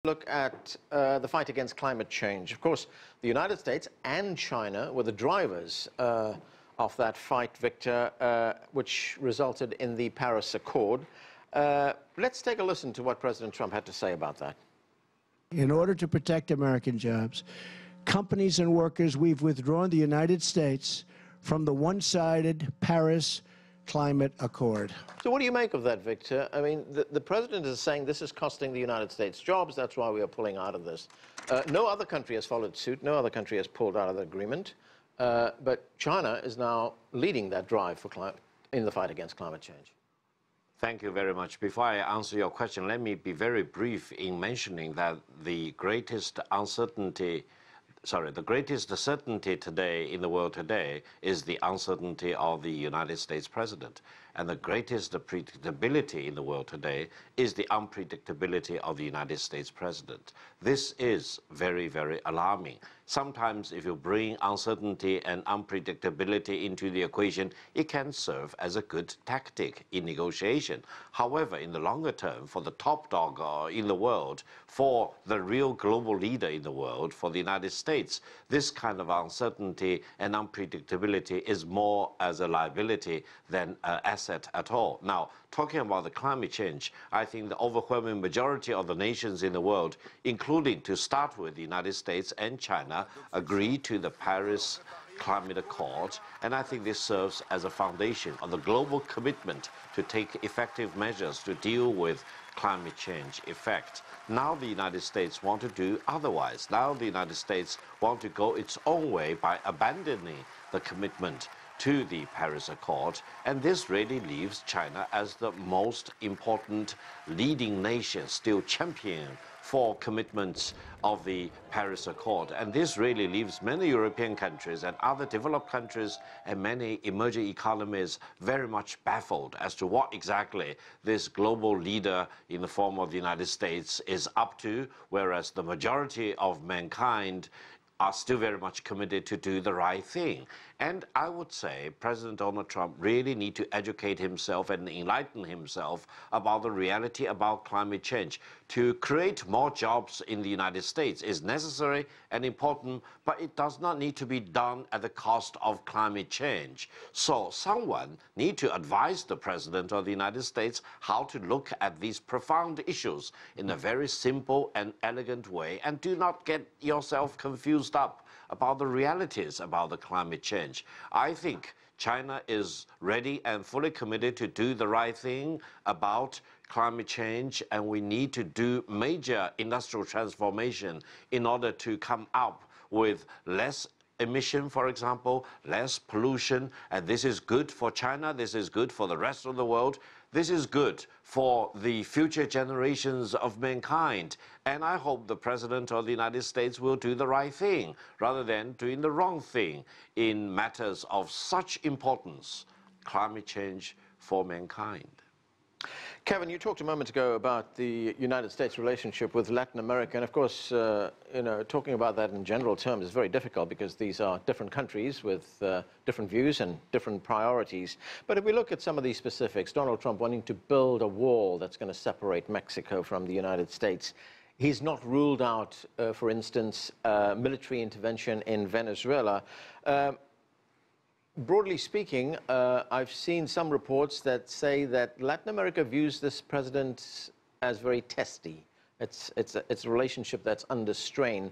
Look at the fight against climate change. Of course, the United States and China were the drivers of that fight, Victor, which resulted in the Paris Accord. Let's take a listen to what President Trump had to say about that. In order to protect American jobs, companies and workers, we've withdrawn the United States from the one-sided Paris Climate Accord. So what do you make of that, Victor? I mean, the president is saying this is costing the United States jobs. That's why we are pulling out of this. No other country has followed suit. No other country has pulled out of the agreement. But China is now leading that drive in the fight against climate change. Thank you very much. Before I answer your question, let me be very brief in mentioning that the greatest certainty today in the world today is the uncertainty of the United States president. And the greatest predictability in the world today is the unpredictability of the United States president. This is very, very alarming. Sometimes if you bring uncertainty and unpredictability into the equation, it can serve as a good tactic in negotiation. However, in the longer term, for the top dog in the world, for the real global leader in the world, for the United States, this kind of uncertainty and unpredictability is more as a liability than an asset at all. Now, talking about the climate change, I think the overwhelming majority of the nations in the world, including to start with the United States and China, agreed to the Paris Climate Accord, and I think this serves as a foundation of the global commitment to take effective measures to deal with climate change effect. Now the United States want to do otherwise. Now the United States want to go its own way by abandoning the commitment to the Paris Accord, and this really leaves China as the most important leading nation, still championing for commitments of the Paris Accord. And this really leaves many European countries and other developed countries and many emerging economies very much baffled as to what exactly this global leader in the form of the United States is up to, whereas the majority of mankind are still very much committed to do the right thing. And I would say President Donald Trump really needs to educate himself and enlighten himself about the reality about climate change. To create more jobs in the United States is necessary and important, but it does not need to be done at the cost of climate change. So someone needs to advise the President of the United States how to look at these profound issues in a very simple and elegant way, and do not get yourself confused up about the realities about the climate change. I think China is ready and fully committed to do the right thing about climate change, and we need to do major industrial transformation in order to come up with less emission, for example, less pollution, and this is good for China, this is good for the rest of the world, this is good for the future generations of mankind. And I hope the President of the United States will do the right thing rather than doing the wrong thing in matters of such importance, climate change for mankind. Kevin, you talked a moment ago about the United States relationship with Latin America, and of course, talking about that in general terms is very difficult because these are different countries with different views and different priorities. But if we look at some of these specifics, Donald Trump wanting to build a wall that's going to separate Mexico from the United States. He's not ruled out, for instance, military intervention in Venezuela. Broadly speaking, I've seen some reports that say that Latin America views this president as very testy. It's a relationship that's under strain.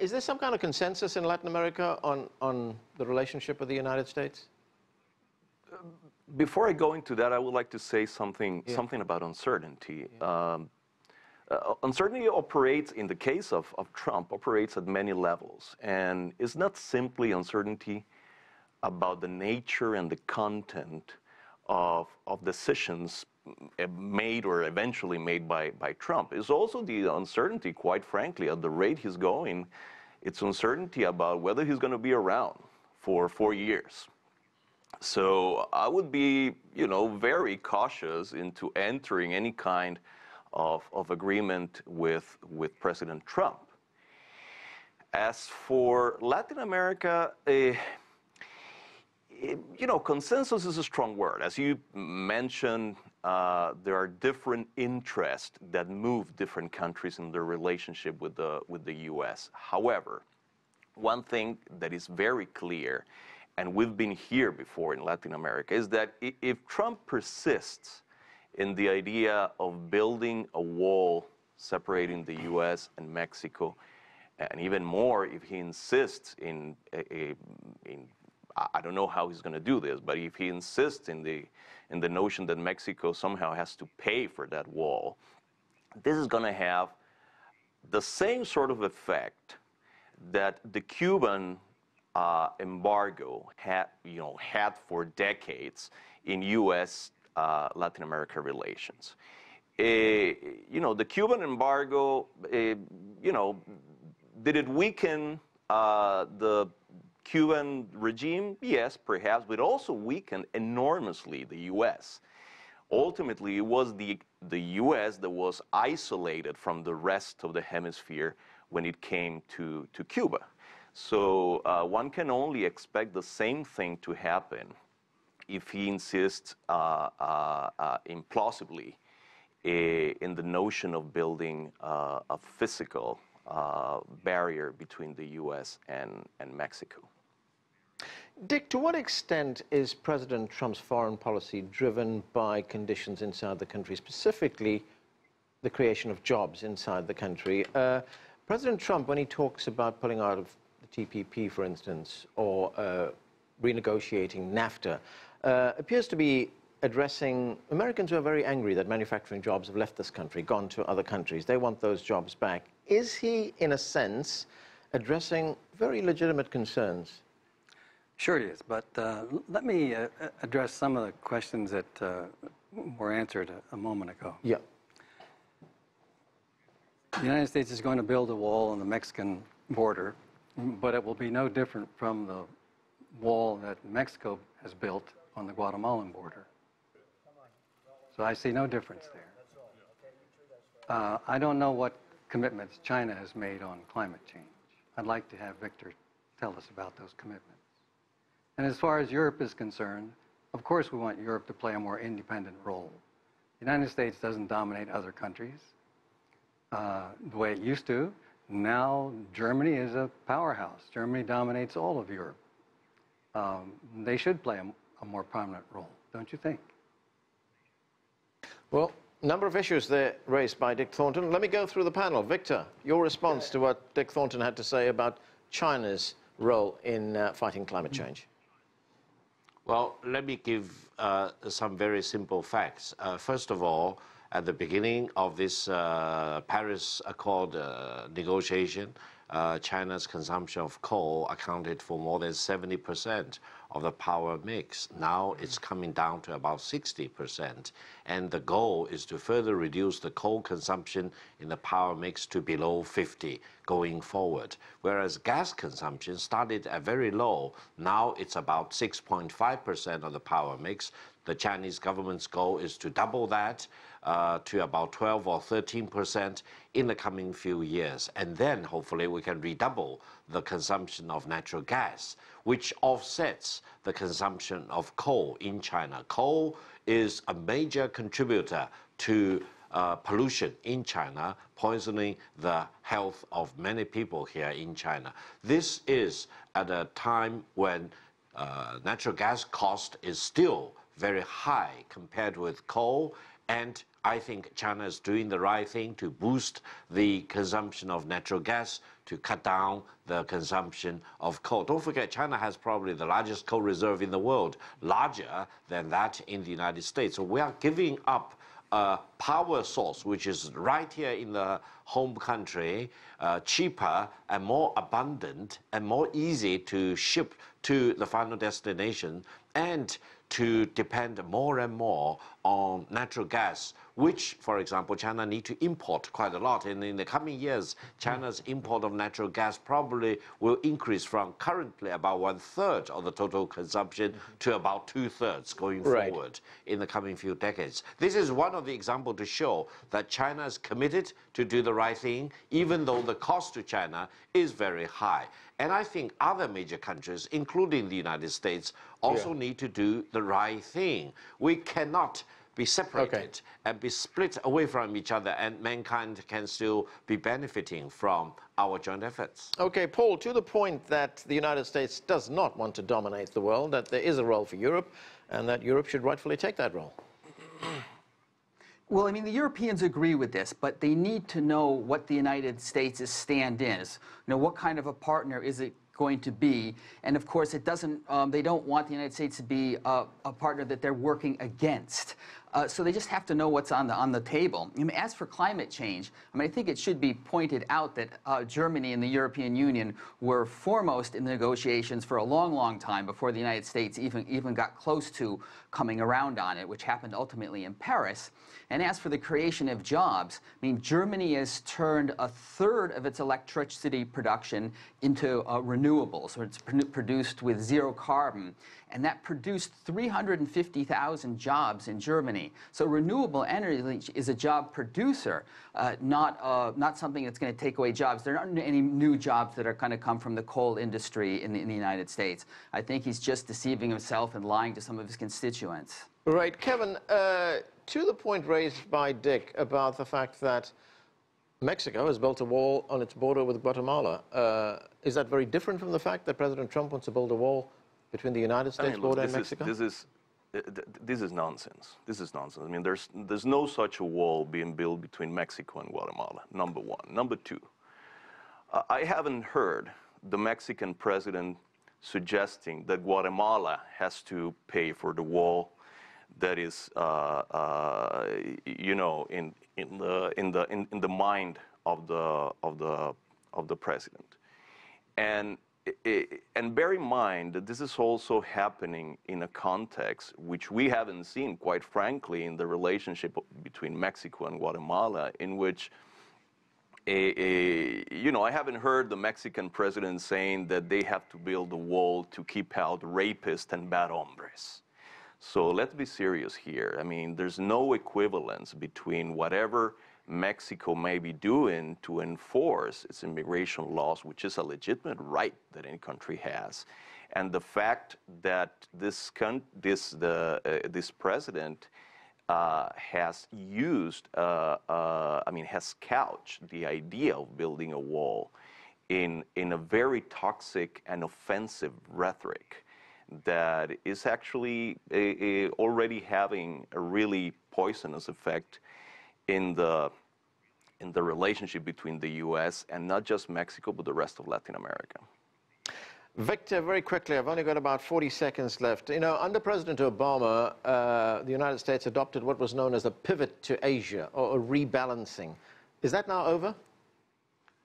Is there some kind of consensus in Latin America on the relationship with the United States? Before I go into that, I would like to say something about uncertainty. Uncertainty operates, in the case of Trump, operates at many levels. And it's not simply uncertainty about the nature and the content of decisions made or eventually made by Trump. It's also the uncertainty, quite frankly, at the rate he's going. It's uncertainty about whether he's going to be around for 4 years. So I would be, very cautious into entering any kind of agreement with President Trump. As for Latin America, You know, consensus is a strong word. As you mentioned, there are different interests that move different countries in their relationship with the U.S. However, one thing that is very clear, and we've been here before in Latin America, is that if Trump persists in the idea of building a wall separating the U.S. and Mexico, and even more if he insists in I don't know how he's going to do this, but if he insists in the notion that Mexico somehow has to pay for that wall, this is going to have the same sort of effect that the Cuban embargo had for decades in U.S. Latin America relations. You know, the Cuban embargo, you know, did it weaken the Cuban regime? Yes, perhaps, but also weakened enormously the U.S. Ultimately, it was the U.S. that was isolated from the rest of the hemisphere when it came to Cuba. So one can only expect the same thing to happen if he insists implausibly in the notion of building a physical barrier between the U.S. and Mexico. Dick, to what extent is President Trump's foreign policy driven by conditions inside the country, specifically the creation of jobs inside the country? President Trump, when he talks about pulling out of the TPP, for instance, or renegotiating NAFTA, appears to be addressing Americans who are very angry that manufacturing jobs have left this country, gone to other countries. They want those jobs back. Is he, in a sense, addressing very legitimate concerns? Sure he is, but let me address some of the questions that were answered a moment ago. Yeah. The United States is going to build a wall on the Mexican border, but it will be no different from the wall that Mexico has built on the Guatemalan border. So I see no difference there. I don't know what commitments China has made on climate change. I'd like to have Victor tell us about those commitments. And as far as Europe is concerned, of course we want Europe to play a more independent role. The United States doesn't dominate other countries the way it used to. Now Germany is a powerhouse. Germany dominates all of Europe. They should play a more prominent role, don't you think? Well, a number of issues there raised by Dick Thornton. Let me go through the panel. Victor, your response to what Dick Thornton had to say about China's role in fighting climate change. Well, let me give some very simple facts. First of all, at the beginning of this Paris Accord negotiation, China's consumption of coal accounted for more than 70% of the power mix. Now it's coming down to about 60%. And the goal is to further reduce the coal consumption in the power mix to below 50 going forward. Whereas gas consumption started at very low. Now it's about 6.5% of the power mix. The Chinese government's goal is to double that to about 12 or 13% in the coming few years. And then hopefully we can redouble the consumption of natural gas, which offsets the consumption of coal in China. Coal is a major contributor to pollution in China, poisoning the health of many people here in China. This is at a time when natural gas cost is still very high compared with coal, and I think China is doing the right thing to boost the consumption of natural gas to cut down the consumption of coal. Don't forget, China has probably the largest coal reserve in the world, larger than that in the United States. So we are giving up a power source which is right here in the home country, cheaper and more abundant and more easy to ship to the final destination, and to depend more and more on natural gas, which, for example, China need to import quite a lot. And in the coming years, China's import of natural gas probably will increase from currently about 1/3 of the total consumption to about 2/3 going forward in the coming few decades. This is one of the examples to show that China is committed to do the right thing, even though the cost to China is very high. And I think other major countries, including the United States, also need to do the right thing. We cannot be separated and be split away from each other, and mankind can still be benefiting from our joint efforts. Okay, Paul, to the point that the United States does not want to dominate the world, that there is a role for Europe, and that Europe should rightfully take that role. Well, I mean, the Europeans agree with this, but they need to know what the United States' stand is. You know, what kind of a partner is it going to be? And of course, it doesn't. They don't want the United States to be a partner that they're working against. So they just have to know what's on the table. I mean, as for climate change, I mean, I think it should be pointed out that Germany and the European Union were foremost in the negotiations for a long, long time before the United States even got close to coming around on it, which happened ultimately in Paris. And as for the creation of jobs, I mean, Germany has turned 1/3 of its electricity production into renewables, or it's produced with zero carbon. And that produced 350,000 jobs in Germany. So renewable energy is a job producer, not something that's going to take away jobs. There aren't any new jobs that are going to come from the coal industry in the United States. I think he's just deceiving himself and lying to some of his constituents. Right. Kevin, to the point raised by Dick about the fact that Mexico has built a wall on its border with Guatemala, is that very different from the fact that President Trump wants to build a wall between the United States border and Mexico? This is nonsense. This is nonsense. I mean, there's no such a wall being built between Mexico and Guatemala, number one. Number two, I haven't heard the Mexican president suggesting that Guatemala has to pay for the wall that is, you know, in the mind of the president. And bear in mind that this is also happening in a context which we haven't seen, quite frankly, in the relationship between Mexico and Guatemala, in which, you know, I haven't heard the Mexican president saying that they have to build a wall to keep out rapists and bad hombres. So let's be serious here. I mean, there's no equivalence between whatever Mexico may be doing to enforce its immigration laws, which is a legitimate right that any country has, and the fact that this president has used, I mean, has couched the idea of building a wall in a very toxic and offensive rhetoric that is actually already having a really poisonous effect in the relationship between the U.S. and not just Mexico, but the rest of Latin America. Victor, very quickly, I've only got about 40 seconds left. You know, under President Obama, the United States adopted what was known as a pivot to Asia, or a rebalancing. Is that now over?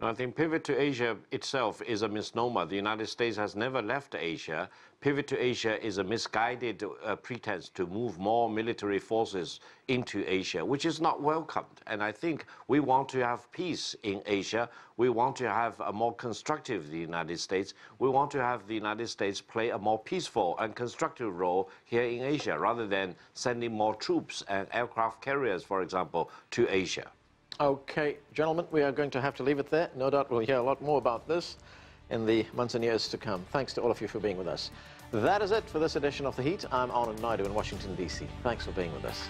I think pivot to Asia itself is a misnomer. The United States has never left Asia. Pivot to Asia is a misguided pretense to move more military forces into Asia, which is not welcomed. And I think we want to have peace in Asia. We want to have a more constructive United States. We want to have the United States play a more peaceful and constructive role here in Asia, rather than sending more troops and aircraft carriers, for example, to Asia. Okay, gentlemen, we are going to have to leave it there. No doubt we'll hear a lot more about this in the months and years to come. Thanks to all of you for being with us. That is it for this edition of The Heat. I'm Anand Naidu in Washington, D.C. Thanks for being with us.